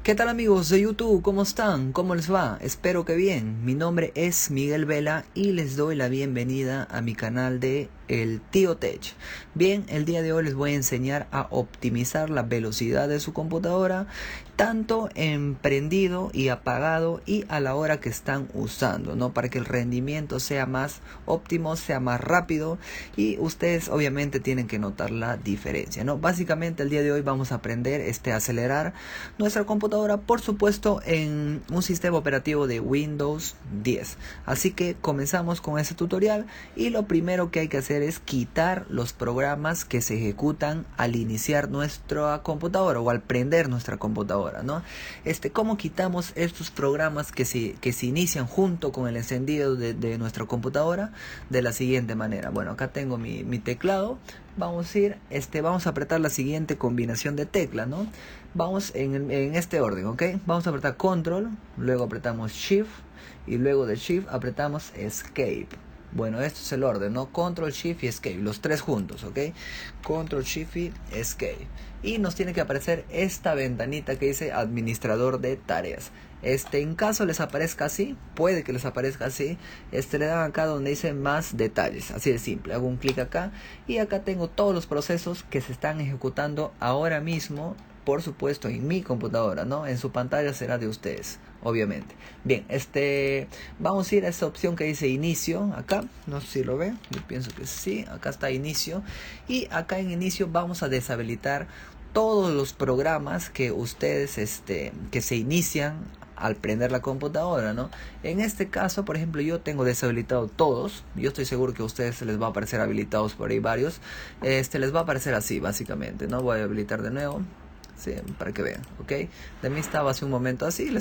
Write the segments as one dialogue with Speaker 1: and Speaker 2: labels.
Speaker 1: ¿Qué tal amigos de YouTube? ¿Cómo están? ¿Cómo les va? Espero que bien. Mi nombre es Miguel Vela y les doy la bienvenida a mi canal de El Tío Tech. Bien, el día de hoy les voy a enseñar a optimizar la velocidad de su computadora, tanto en prendido y apagado y a la hora que están usando, ¿no? Para que el rendimiento sea más óptimo, sea más rápido y ustedes obviamente tienen que notar la diferencia, ¿no? Básicamente el día de hoy vamos a aprender a acelerar nuestra computadora, por supuesto, en un sistema operativo de Windows 10. Así que comenzamos con ese tutorial y lo primero que hay que hacer es quitar los programas que se ejecutan al iniciar nuestra computadora o al prender nuestra computadora, ¿no? ¿Cómo quitamos estos programas que se inician junto con el encendido de nuestra computadora? De la siguiente manera. Bueno, acá tengo mi teclado. Vamos a ir, vamos a apretar la siguiente combinación de teclas, ¿no? Vamos en este orden, ¿ok? Vamos a apretar Control, luego apretamos Shift y luego de Shift apretamos Escape. Bueno, esto es el orden, ¿no? Control, Shift y Escape, los tres juntos, ¿ok? Control, Shift y Escape. Y nos tiene que aparecer esta ventanita que dice Administrador de Tareas. En caso les aparezca así, puede que les aparezca así, le dan acá donde dice más detalles, así de simple. Hago un clic acá y acá tengo todos los procesos que se están ejecutando ahora mismo, por supuesto en mi computadora, ¿no? En su pantalla será de ustedes, obviamente. Bien, vamos a ir a esta opción que dice inicio, acá, no sé si lo ven, yo pienso que sí, acá está inicio. Y acá en inicio vamos a deshabilitar todos los programas que ustedes, que se inician al prender la computadora, ¿no? En este caso, por ejemplo, yo tengo deshabilitado todos. Yo estoy seguro que a ustedes se les va a aparecer habilitados por ahí varios. Les va a aparecer así, básicamente, ¿no? Voy a habilitar de nuevo. Sí, para que vean, ¿ok? De mí estaba hace un momento así,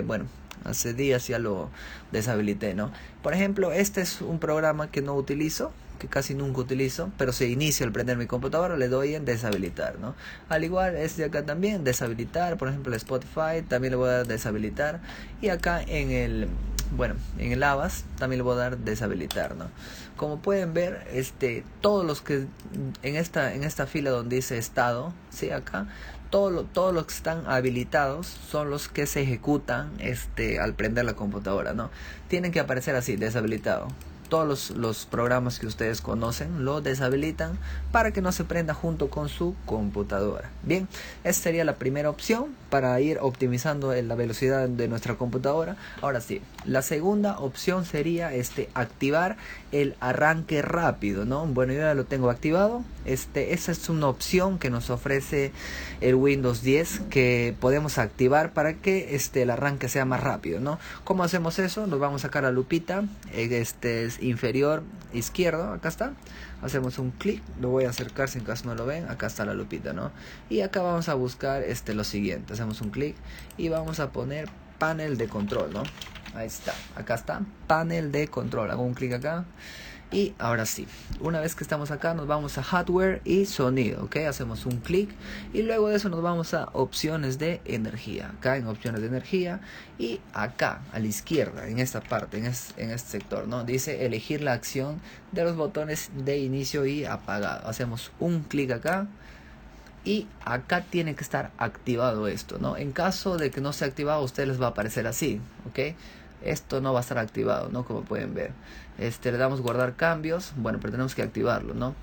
Speaker 1: bueno, hace días ya lo deshabilité, ¿no? Por ejemplo, este es un programa que no utilizo, que casi nunca utilizo, pero se inicia al prender mi computadora, le doy en deshabilitar, ¿no? Al igual de acá también, deshabilitar, por ejemplo, el Spotify, también le voy a dar deshabilitar, y acá en el Avast también le voy a dar deshabilitar, ¿no? Como pueden ver, todos los que en esta fila donde dice estado, ¿sí? Acá todos los que están habilitados son los que se ejecutan al prender la computadora, ¿no? Tienen que aparecer así, deshabilitado. Todos los programas que ustedes conocen lo deshabilitan para que no se prenda junto con su computadora. Bien, esta sería la primera opción para ir optimizando la velocidad de nuestra computadora. Ahora sí, la segunda opción sería activar el arranque rápido, ¿no? Bueno, yo ya lo tengo activado. Esa es una opción que nos ofrece el Windows 10 que podemos activar para que el arranque sea más rápido, ¿no? ¿Cómo hacemos eso? Nos vamos a sacar la lupita, es inferior izquierdo, acá está. Hacemos un clic, lo voy a acercar si en caso no lo ven, acá está la lupita, ¿no? Y acá vamos a buscar lo siguiente, hacemos un clic y vamos a poner panel de control, ¿no? Ahí está, acá está, panel de control, hago un clic acá. Y ahora sí, una vez que estamos acá nos vamos a hardware y sonido, ¿ok? Hacemos un clic y luego de eso nos vamos a opciones de energía. Acá en opciones de energía y acá a la izquierda, en esta parte, en este sector, ¿no? Dice elegir la acción de los botones de inicio y apagado. Hacemos un clic acá. Y acá tiene que estar activado esto, ¿no? En caso de que no esté activado, a ustedes les va a aparecer así, ¿ok? Esto no va a estar activado, ¿no? Como pueden ver. Le damos guardar cambios. Bueno, pero tenemos que activarlo, ¿no?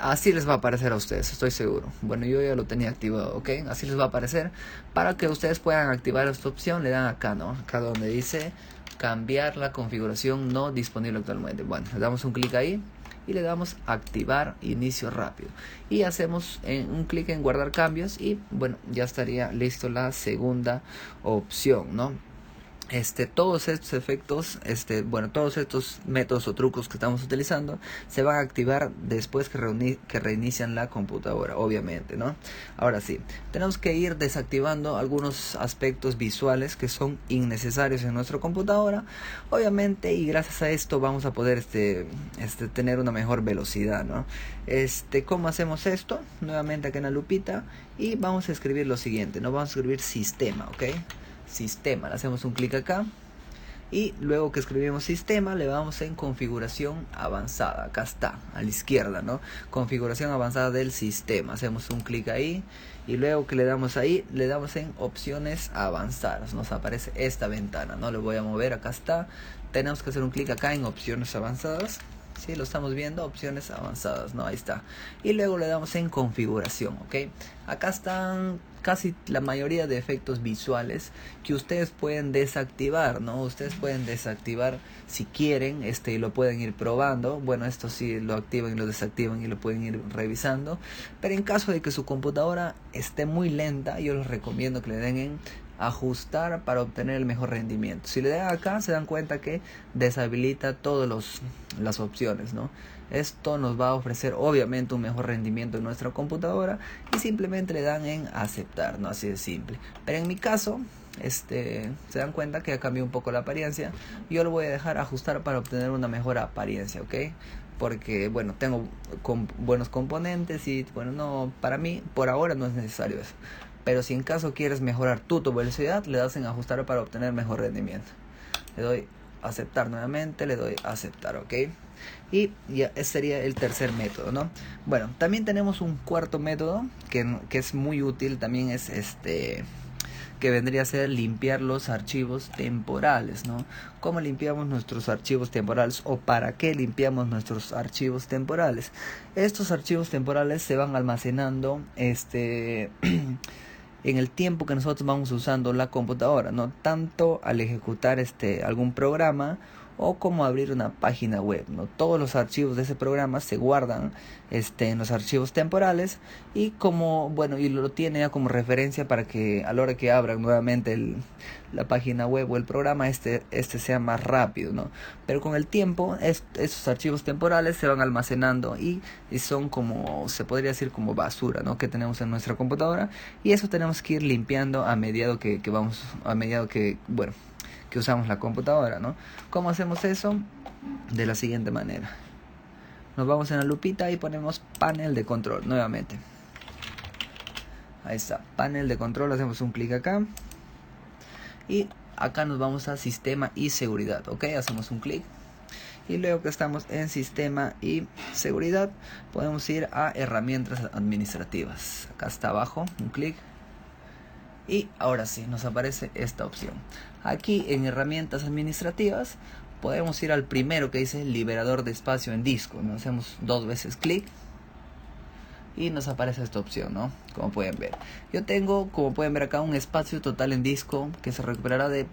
Speaker 1: Así les va a aparecer a ustedes, estoy seguro. Bueno, yo ya lo tenía activado, ¿ok? Así les va a aparecer. Para que ustedes puedan activar esta opción, le dan acá, ¿no? Acá donde dice cambiar la configuración no disponible actualmente. Bueno, le damos un clic ahí y le damos activar inicio rápido y hacemos un clic en guardar cambios y bueno, ya estaría listo la segunda opción, ¿no? Todos estos efectos, todos estos métodos o trucos que estamos utilizando se van a activar después que reinician la computadora, obviamente, ¿no? Ahora sí, tenemos que ir desactivando algunos aspectos visuales que son innecesarios en nuestra computadora, obviamente, y gracias a esto vamos a poder tener una mejor velocidad, ¿no? ¿Cómo hacemos esto? Nuevamente acá en la lupita y vamos a escribir lo siguiente, ¿no? Vamos a escribir sistema, ¿ok? Sistema, le hacemos un clic acá Y luego que escribimos sistema, le vamos en configuración avanzada. Acá está, a la izquierda, ¿no? Configuración avanzada del sistema. Hacemos un clic ahí y luego que le damos ahí, le damos en opciones avanzadas. Nos aparece esta ventana, ¿no? Le voy a mover, acá está. Tenemos que hacer un clic acá en opciones avanzadas. Sí, lo estamos viendo, opciones avanzadas, ¿no? Ahí está. Y luego le damos en configuración, ¿ok? Acá están casi la mayoría de efectos visuales que ustedes pueden desactivar, ¿no? Ustedes pueden desactivar si quieren, y lo pueden ir probando. Bueno, esto sí lo activan y lo desactivan y lo pueden ir revisando. Pero en caso de que su computadora esté muy lenta, yo les recomiendo que le den en ajustar para obtener el mejor rendimiento. Si le dan acá, se dan cuenta que deshabilita todas las opciones, ¿no? Esto nos va a ofrecer obviamente un mejor rendimiento en nuestra computadora y simplemente le dan en aceptar, ¿no? Así de simple. Pero en mi caso, se dan cuenta que ha cambiado un poco la apariencia. Yo lo voy a dejar ajustar para obtener una mejor apariencia, ¿ok? Porque, bueno, tengo buenos componentes y, bueno, no, para mí, por ahora no es necesario eso. Pero si en caso quieres mejorar tu velocidad, le das en ajustar para obtener mejor rendimiento. Le doy aceptar nuevamente, le doy aceptar, ¿ok? Y ya ese sería el tercer método, ¿no? Bueno, también tenemos un cuarto método que es muy útil, también es que vendría a ser limpiar los archivos temporales, ¿no? ¿Cómo limpiamos nuestros archivos temporales o para qué limpiamos nuestros archivos temporales? Estos archivos temporales se van almacenando en el tiempo que nosotros vamos usando la computadora, no tanto al ejecutar algún programa o como abrir una página web, ¿no? Todos los archivos de ese programa se guardan en los archivos temporales y y lo tiene ya como referencia para que a la hora que abran nuevamente la página web o el programa sea más rápido, ¿no? Pero con el tiempo esos archivos temporales se van almacenando y son como, se podría decir, como basura, ¿no? Que tenemos en nuestra computadora, y eso tenemos que ir limpiando a medida que usamos la computadora, ¿no? ¿Cómo hacemos eso? De la siguiente manera. Nos vamos en la lupita y ponemos panel de control nuevamente. Ahí está, panel de control, hacemos un clic acá. Y acá nos vamos a sistema y seguridad, ¿ok? Hacemos un clic. Y luego que estamos en sistema y seguridad, podemos ir a herramientas administrativas. Acá está abajo, un clic. Y ahora sí, nos aparece esta opción. Aquí en herramientas administrativas podemos ir al primero que dice liberador de espacio en disco. Nos hacemos 2 veces clic y nos aparece esta opción, ¿no? Como pueden ver. Yo tengo, como pueden ver acá, un espacio total en disco que se recuperará de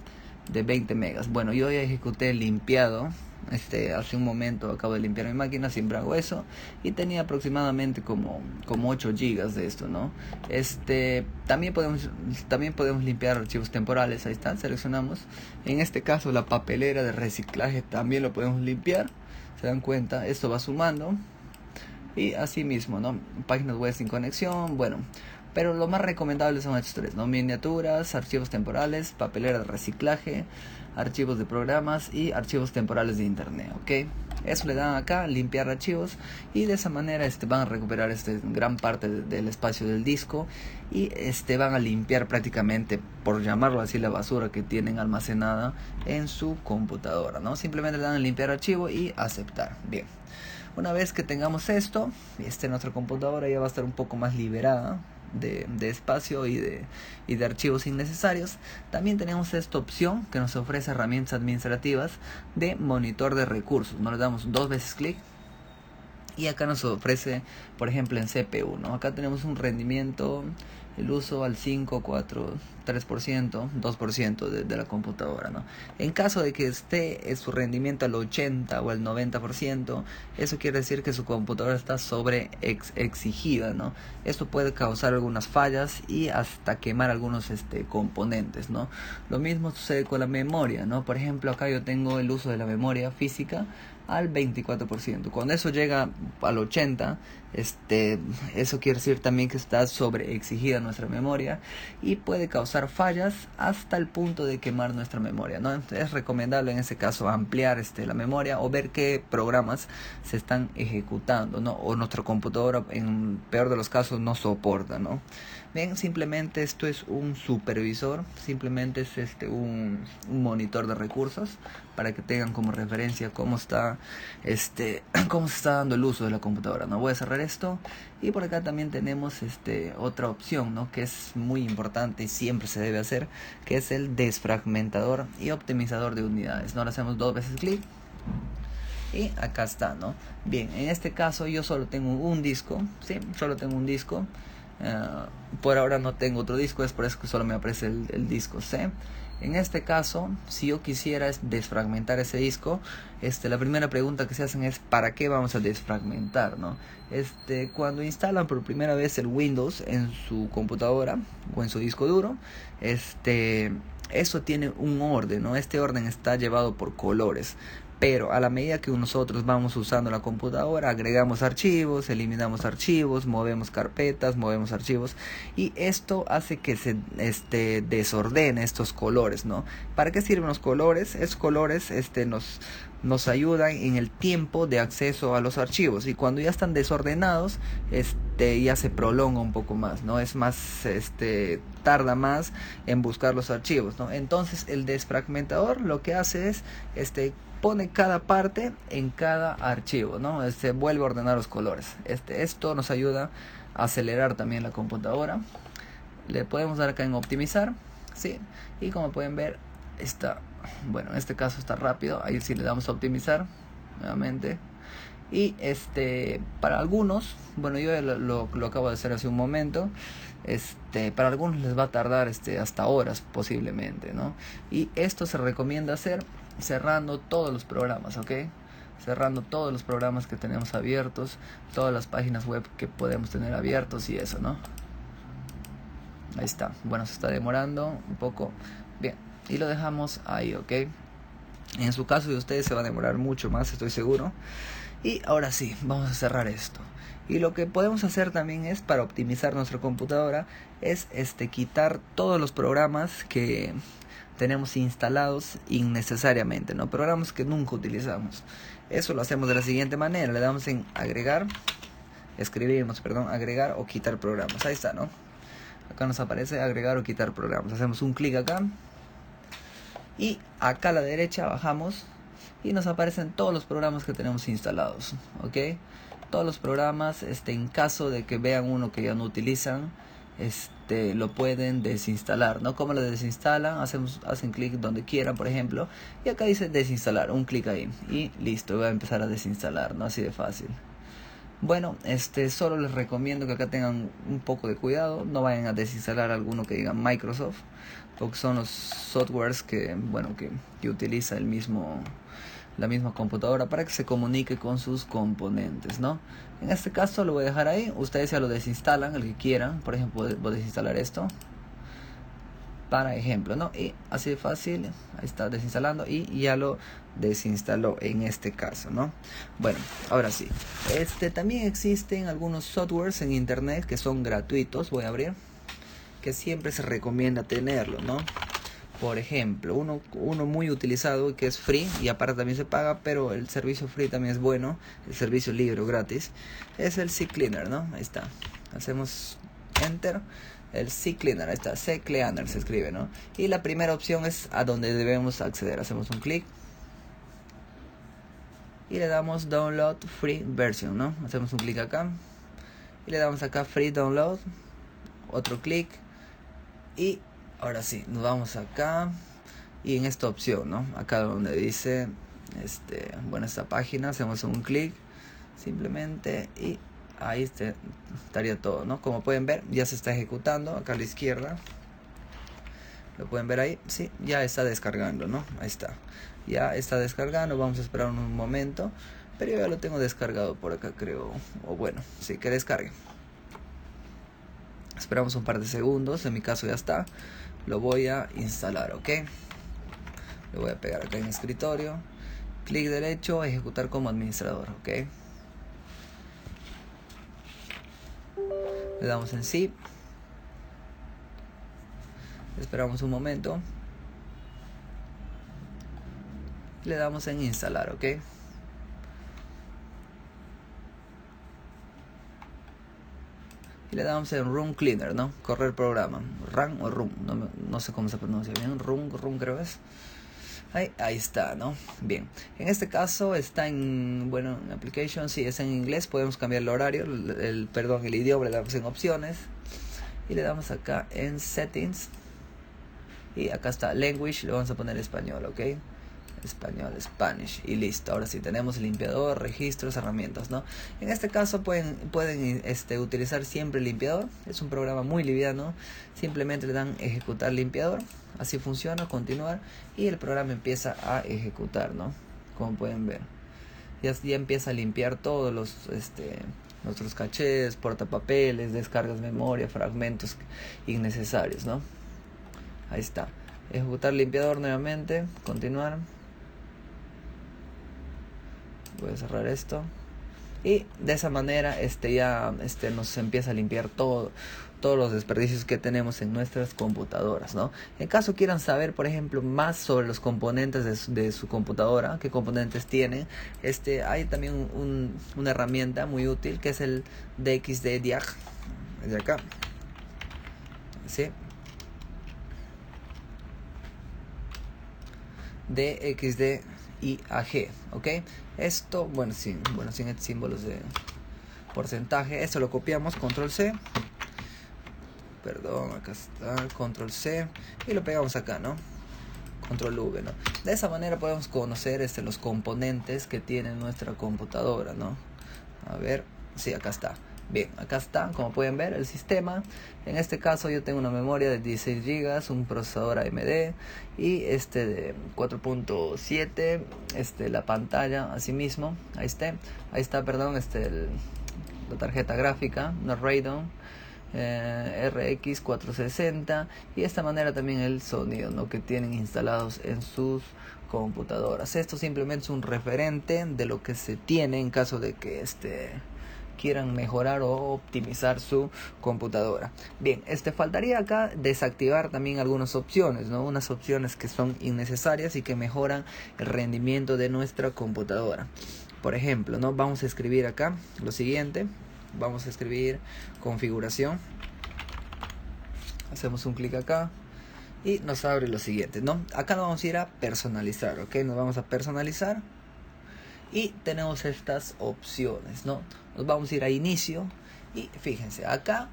Speaker 1: 20 megas. Bueno, yo ya ejecuté el limpiado. Hace un momento acabo de limpiar mi máquina, siempre hago eso, y tenía aproximadamente como 8 gigas de esto, ¿no? También podemos limpiar archivos temporales. Ahí está, seleccionamos. En este caso la papelera de reciclaje también lo podemos limpiar. Se dan cuenta, esto va sumando. Y así mismo, ¿no? Páginas web sin conexión, bueno. Pero lo más recomendable son estos 3, ¿no? Miniaturas, archivos temporales, papelera de reciclaje, archivos de programas y archivos temporales de internet, ¿ok? Eso le dan acá, limpiar archivos, y de esa manera van a recuperar gran parte del espacio del disco y van a limpiar prácticamente, por llamarlo así, la basura que tienen almacenada en su computadora, ¿no? Simplemente le dan a limpiar archivo y aceptar. Bien. Una vez que tengamos esto, nuestra computadora ya va a estar un poco más liberada de espacio y de archivos innecesarios. También tenemos esta opción que nos ofrece herramientas administrativas de monitor de recursos. Nos le damos 2 veces clic y acá nos ofrece, por ejemplo, en CPU, ¿no? Acá tenemos un rendimiento, el uso al 5, 4, 3%, 2% de la computadora, ¿no? En caso de que esté su rendimiento al 80 o al 90%, eso quiere decir que su computadora está sobre exigida, ¿no? Esto puede causar algunas fallas y hasta quemar algunos componentes, ¿no? Lo mismo sucede con la memoria, ¿no? Por ejemplo, acá yo tengo el uso de la memoria física al 24%. Cuando eso llega al 80, eso quiere decir también que está sobreexigida nuestra memoria y puede causar fallas hasta el punto de quemar nuestra memoria, ¿no? Es recomendable en ese caso ampliar la memoria o ver qué programas se están ejecutando, ¿no? O nuestra computadora en peor de los casos no soporta, ¿no? Bien, simplemente esto es un supervisor, simplemente es un monitor de recursos para que tengan como referencia cómo está cómo se está dando el uso de la computadora, ¿no? Voy a cerrar esto y por acá también tenemos otra opción, ¿no? Que es muy importante y siempre se debe hacer, que es el desfragmentador y optimizador de unidades, ¿no? Le hacemos 2 veces clic y acá está, ¿no? Bien, en este caso yo solo tengo un disco, ¿sí? Solo tengo un disco. Por ahora no tengo otro disco, es por eso que solo me aparece el disco C. En este caso, si yo quisiera desfragmentar ese disco, la primera pregunta que se hacen es ¿para qué vamos a desfragmentar, no? Cuando instalan por primera vez el Windows en su computadora o en su disco duro, eso tiene un orden, ¿no? Este orden está llevado por colores. Pero a la medida que nosotros vamos usando la computadora, agregamos archivos, eliminamos archivos, movemos carpetas, movemos archivos, y esto hace que se desordene estos colores, ¿no? ¿Para qué sirven los colores? Esos colores nos ayudan en el tiempo de acceso a los archivos, y cuando ya están desordenados, ya se prolonga un poco más, ¿no? Es más, tarda más en buscar los archivos, ¿no? Entonces el desfragmentador lo que hace es pone cada parte en cada archivo, ¿no? Vuelve a ordenar los colores. Esto nos ayuda a acelerar también la computadora. Le podemos dar acá en optimizar, ¿sí? Y como pueden ver, bueno, en este caso está rápido. Ahí sí le damos a optimizar nuevamente. Y para algunos, bueno, yo lo acabo de hacer hace un momento. Para algunos les va a tardar hasta horas posiblemente, ¿no? Y esto se recomienda hacer cerrando todos los programas, ¿ok? Cerrando todos los programas que tenemos abiertos, todas las páginas web que podemos tener abiertos y eso, ¿no? Ahí está. Bueno, se está demorando un poco. Bien, y lo dejamos ahí, ¿ok? En su caso de ustedes se va a demorar mucho más, estoy seguro. Y ahora sí, vamos a cerrar esto. Y lo que podemos hacer también es, para optimizar nuestra computadora, es quitar todos los programas que tenemos instalados innecesariamente, ¿no? Programas que nunca utilizamos. Eso lo hacemos de la siguiente manera. Le damos en agregar, agregar o quitar programas. Ahí está, ¿no? Acá nos aparece agregar o quitar programas. Hacemos un clic acá. Y acá a la derecha bajamos y nos aparecen todos los programas que tenemos instalados, ¿ok? Todos los programas, en caso de que vean uno que ya no utilizan, lo pueden desinstalar, ¿no? ¿Cómo lo desinstalan? Hacen clic donde quieran, por ejemplo, y acá dice desinstalar, un clic ahí y listo, voy a empezar a desinstalar, ¿no? Así de fácil. Bueno, solo les recomiendo que acá tengan un poco de cuidado, no vayan a desinstalar alguno que diga Microsoft, porque son los softwares que utiliza la misma computadora para que se comunique con sus componentes, ¿no? En este caso lo voy a dejar ahí. Ustedes ya lo desinstalan, el que quieran. Por ejemplo, voy a desinstalar esto para ejemplo, ¿no? Y así de fácil, ahí está desinstalando y ya lo desinstaló en este caso, ¿no? Bueno, ahora sí, también existen algunos softwares en internet que son gratuitos. Voy a abrir, que siempre se recomienda tenerlo, ¿no? Por ejemplo, uno muy utilizado y que es free y aparte también se paga, pero el servicio free también es bueno, el servicio libre o gratis, es el CCleaner, ¿no? Ahí está. Hacemos enter, el CCleaner, ahí está, CCleaner se escribe, ¿no? Y la primera opción es a donde debemos acceder. Hacemos un clic y le damos download free version, ¿no? Hacemos un clic acá y le damos acá free download, otro clic y ahora sí, nos vamos acá y en esta opción, ¿no? Acá donde dice, esta página, hacemos un clic simplemente y ahí estaría todo, ¿no? Como pueden ver, ya se está ejecutando acá a la izquierda. ¿Lo pueden ver ahí? Sí, ya está descargando, ¿no? Ahí está. Ya está descargando, vamos a esperar un momento. Pero yo ya lo tengo descargado por acá, creo. O bueno, sí, que descargue. Esperamos un par de segundos, en mi caso ya está. Lo voy a instalar, ¿ok? Lo voy a pegar acá en el escritorio. Clic derecho, ejecutar como administrador, ¿ok? le damos en sí, esperamos un momento, le damos en instalar, ok. Y le damos en Run Cleaner, ¿no? Correr programa. Run o Run, no sé cómo se pronuncia bien. Run creo es. Ahí está, ¿no? Bien. En este caso está en, bueno, en Application, sí, es en inglés. Podemos cambiar el horario, el idioma, le damos en opciones. Y le damos acá en Settings. Y acá está Language, le vamos a poner español, ¿ok? Español, Spanish, y listo. Ahora sí tenemos limpiador, registros, herramientas, ¿no? En este caso pueden utilizar siempre el limpiador. Es un programa muy liviano. Simplemente le dan ejecutar limpiador, así funciona, continuar, y el programa empieza a ejecutar, ¿no? Como pueden ver, ya empieza a limpiar todos los nuestros cachés, portapapeles, descargas de memoria, fragmentos innecesarios, ¿no? Ahí está. Ejecutar limpiador nuevamente, continuar. Voy a cerrar esto. Y de esa manera nos empieza a limpiar todos los desperdicios que tenemos en nuestras computadoras, ¿no? En caso quieran saber, por ejemplo, más sobre los componentes de su computadora, qué componentes tienen, hay también una herramienta muy útil que es el DXD Diag, de acá, ¿sí? DXD IAG, ¿ok? Esto, sin símbolos de porcentaje, esto lo copiamos, control C, acá está, control C, y lo pegamos acá, ¿no? Control V, ¿no? De esa manera podemos conocer los componentes que tiene nuestra computadora, ¿no? A ver, sí, acá está. Bien, acá está, como pueden ver, el sistema. En este caso yo tengo una memoria de 16 GB, un procesador AMD y de 4.7, la pantalla asimismo, ahí está, perdón, la tarjeta gráfica, una Radeon RX 460, y de esta manera también el sonido, ¿no?, que tienen instalados en sus computadoras. Esto simplemente es un referente de lo que se tiene en caso de que quieran mejorar o optimizar su computadora. Bien, faltaría acá desactivar también algunas opciones, ¿no? Unas opciones que son innecesarias y que mejoran el rendimiento de nuestra computadora. Por ejemplo, ¿no? Vamos a escribir acá lo siguiente. Vamos a escribir configuración. Hacemos un clic acá y nos abre lo siguiente, ¿no? Acá nos vamos a ir a personalizar, ¿ok? Nos vamos a personalizar y tenemos estas opciones, ¿no? Nos vamos a ir a inicio y fíjense, acá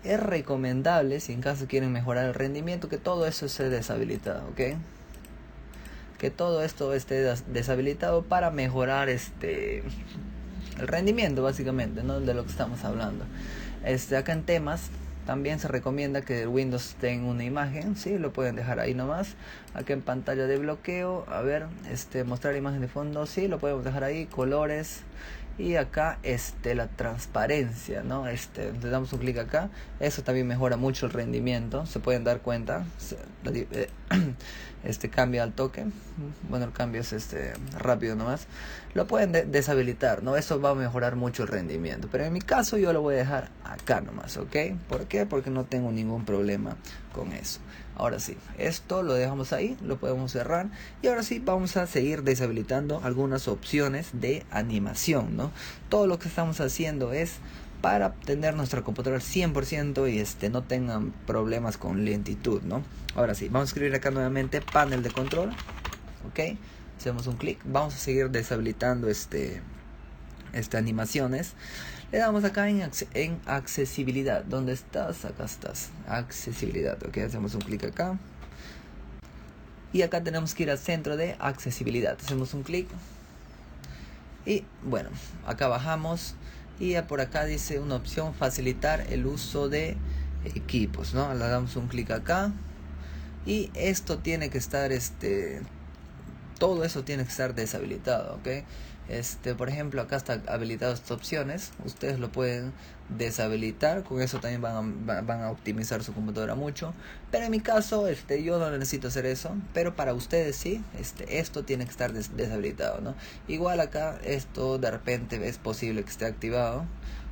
Speaker 1: es recomendable, si en caso quieren mejorar el rendimiento, que todo eso esté deshabilitado, ¿ok? Que todo esto esté deshabilitado para mejorar el rendimiento, básicamente, ¿no?, de lo que estamos hablando. Acá en temas también se recomienda que el Windows tenga una imagen, sí, lo pueden dejar ahí nomás. Acá en pantalla de bloqueo, a ver, mostrar imagen de fondo, sí, lo podemos dejar ahí, colores. Y acá la transparencia, ¿no? Le damos un clic acá. Eso también mejora mucho el rendimiento. Se pueden dar cuenta. Cambia al toque. Bueno, el cambio es rápido nomás. Lo pueden deshabilitar, ¿no? Eso va a mejorar mucho el rendimiento. Pero en mi caso yo lo voy a dejar acá nomás, ¿ok? ¿Por qué? Porque no tengo ningún problema con eso. Ahora sí, esto lo dejamos ahí, lo podemos cerrar. Y ahora sí, vamos a seguir deshabilitando algunas opciones de animación, ¿no? Todo lo que estamos haciendo es para tener nuestra computadora al 100% y no tengan problemas con lentitud, ¿no? Ahora sí, vamos a escribir acá nuevamente panel de control, ¿ok? Hacemos un clic, vamos a seguir deshabilitando animaciones. Le damos acá en accesibilidad. ¿Dónde estás? Acá estás. Accesibilidad. Ok, hacemos un clic acá. Y acá tenemos que ir al centro de accesibilidad. Hacemos un clic. Y bueno, acá bajamos. Y por acá dice una opción: facilitar el uso de equipos, ¿no? Le damos un clic acá. Y esto tiene que estar, todo eso tiene que estar deshabilitado, ¿ok? Por ejemplo, acá está habilitado estas opciones. Ustedes lo pueden deshabilitar. Con eso también van a optimizar su computadora mucho. Pero en mi caso, yo no necesito hacer eso. Pero para ustedes sí, esto tiene que estar deshabilitado, ¿no? Igual acá esto de repente es posible que esté activado.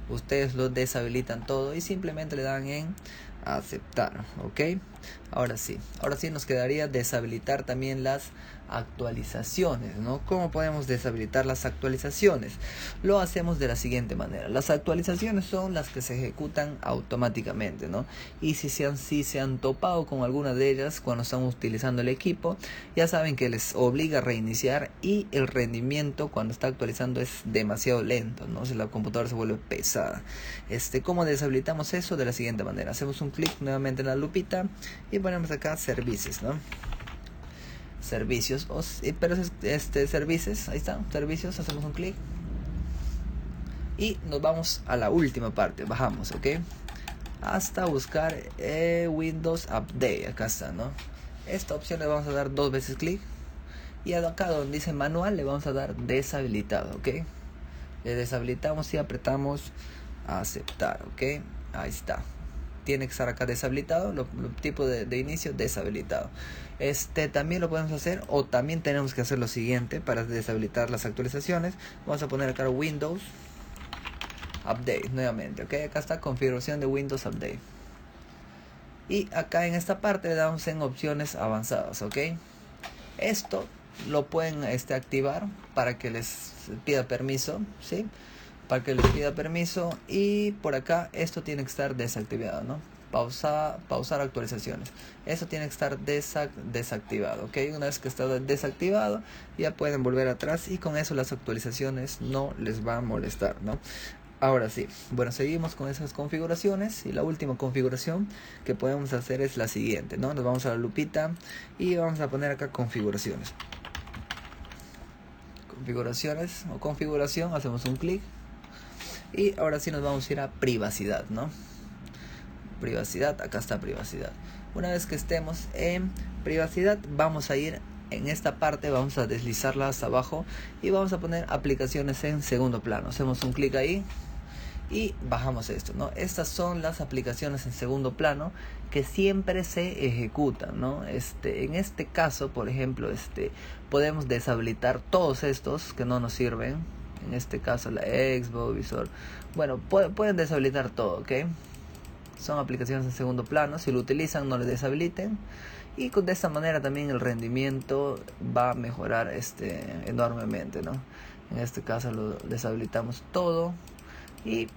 Speaker 1: ustedes lo deshabilitan todo y simplemente le dan en aceptar, ok. Ahora sí nos quedaría deshabilitar también las actualizaciones, ¿no? ¿Cómo podemos deshabilitar las actualizaciones? Lo hacemos de la siguiente manera. Las actualizaciones son las que se ejecutan automáticamente, ¿no? Y si se han topado con alguna de ellas cuando están utilizando el equipo, ya saben que les obliga a reiniciar y el rendimiento cuando está actualizando es demasiado lento, ¿no? Si la computadora se vuelve pesada. ¿Cómo deshabilitamos eso? De la siguiente manera. Hacemos un clic nuevamente en la lupita y ponemos acá servicios, ¿no? Servicios, pero servicios, ahí está, servicios, hacemos un clic y nos vamos a la última parte, bajamos, ok, hasta buscar Windows Update, acá está, ¿no? Esta opción le vamos a dar 2 veces clic y acá donde dice manual le vamos a dar deshabilitado, ok, le deshabilitamos y apretamos aceptar, ok, ahí está. Tiene que estar acá deshabilitado, tipo de inicio deshabilitado. También lo podemos hacer, o también tenemos que hacer lo siguiente para deshabilitar las actualizaciones. Vamos a poner acá Windows Update nuevamente, ok, acá está configuración de Windows Update. Y acá en esta parte le damos en opciones avanzadas, ok. Esto lo pueden activar para que les pida permiso, ¿sí? Para que les pida permiso, y por acá esto tiene que estar desactivado, ¿no? Pausar actualizaciones, eso tiene que estar desactivado, ok. Una vez que está desactivado ya pueden volver atrás y con eso las actualizaciones no les va a molestar, ¿no? Ahora sí, bueno, seguimos con esas configuraciones y la última configuración que podemos hacer es la siguiente, ¿no? Nos vamos a la lupita y vamos a poner acá configuraciones, o configuración, hacemos un clic. Y ahora sí nos vamos a ir a privacidad, ¿no? Privacidad, acá está privacidad. Una vez que estemos en privacidad, vamos a ir en esta parte, vamos a deslizarla hasta abajo y vamos a poner aplicaciones en segundo plano. Hacemos un clic ahí y bajamos esto, ¿no? Estas son las aplicaciones en segundo plano que siempre se ejecutan, ¿no? En este caso, por ejemplo, podemos deshabilitar todos estos que no nos sirven. En este caso la Xbox, Visor. Bueno, pueden deshabilitar todo, ¿ok? Son aplicaciones en segundo plano. Si lo utilizan, no le deshabiliten. Y de esta manera también el rendimiento va a mejorar enormemente, ¿no? En este caso lo deshabilitamos todo. Y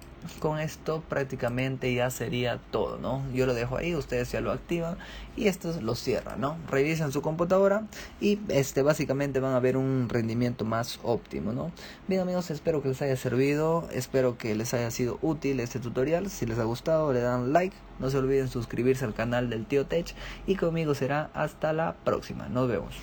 Speaker 1: con esto prácticamente ya sería todo, ¿no? Yo lo dejo ahí, ustedes ya lo activan y esto lo cierran, ¿no? Revisan su computadora y básicamente van a ver un rendimiento más óptimo, ¿no? Bien, amigos, espero que les haya servido, espero que les haya sido útil este tutorial. Si les ha gustado, le dan like, no se olviden suscribirse al canal del Tío Tech y conmigo será hasta la próxima. Nos vemos.